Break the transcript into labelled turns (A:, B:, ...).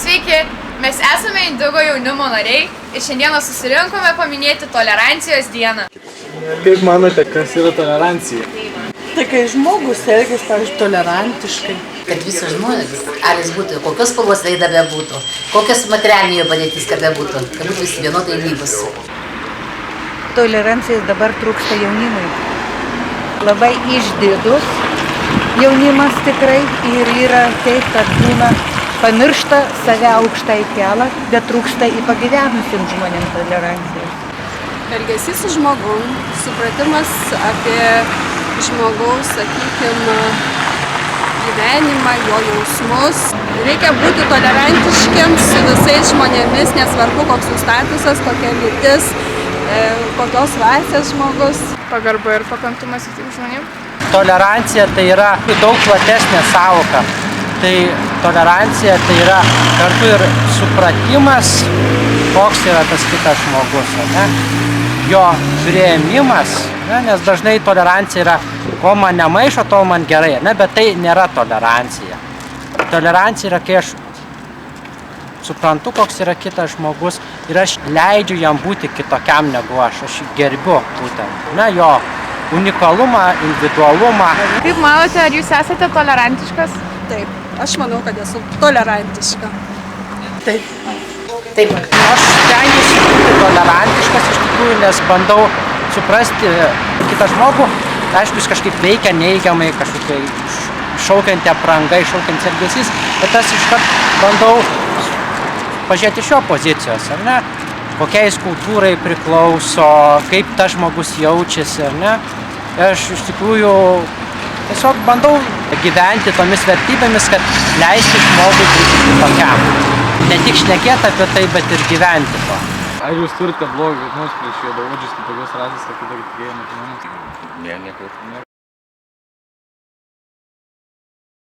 A: Sveiki, mes esame Indigo jaunimo nariai ir šiandieną susirinkome paminėti tolerancijos dieną.
B: Kaip manote, kas yra tolerancija?
C: Tai kai žmogus elgiasi, pavyzdžiui, tolerantiškai.
D: Kad visi žmonės, ar jis būtų, kokios spalvos veida bebūtų, kokios materialinė padėtis bebūtų, kad būtų visi vienodai lygūs.
E: Tolerancijos dabar trūksta jaunimui. Labai išdidus jaunimas tikrai ir yra taip, kad būna pamiršta save aukštai kelia, bet trūksta į pagyvenusiam žmonėm tolerancijos.
F: Elgesys su žmogum, supratimas apie žmogaus, sakykime, gyvenimą, jo jausmus. Reikia būti tolerantiškiams su visais žmonėmis, nesvarbu koks jų statusas, kokia lytis, kokios rasės žmogus.
A: Pagarba ir pakantumas kitiems žmonėms.
G: Tolerancija tai yra daug platesnė sąvoka. Tai tolerancija tai yra kartu ir supratimas, koks yra tas kitas žmogus, ne? Jo priėmimas, ne? Nes dažnai tolerancija yra, ko man nemaišo, to man gerai, ne? Bet tai nėra tolerancija. Tolerancija yra, kai aš suprantu, koks yra kitas žmogus ir aš leidžiu jam būti kitokiam negu aš gerbiu būtent, ne, jo unikalumą, individualumą.
A: Kaip manote, ar jūs esate tolerantiškas?
F: Taip, aš manau, kad esu tolerantiška.
C: Taip.
D: Taip.
G: Aš stengiuosi būti tolerantiškas iš tikrųjų, nes bandau suprasti kitą žmogų. Aišku, jis kažkaip veikia neigiamai, kažkokia šaukianti apranga, šaukiantis elgesys, bet aš iškart bandau pažiūrėti iš jo pozicijos, ar ne? Kokiais kultūrai priklauso, kaip tas žmogus jaučiasi, ar ne? Aš iš tikrųjų tiesiog bandau gyventi tomis vertybėmis, kad leisti žmogui būti kitokiam. Ne tik šnekėti apie tai, bet ir gyventi to.
B: Ar jūs turite blogį, kaip nors prieš juodaodžius, kitokios rasės, ar kitokį tikėjimą?
H: Ne, niekur.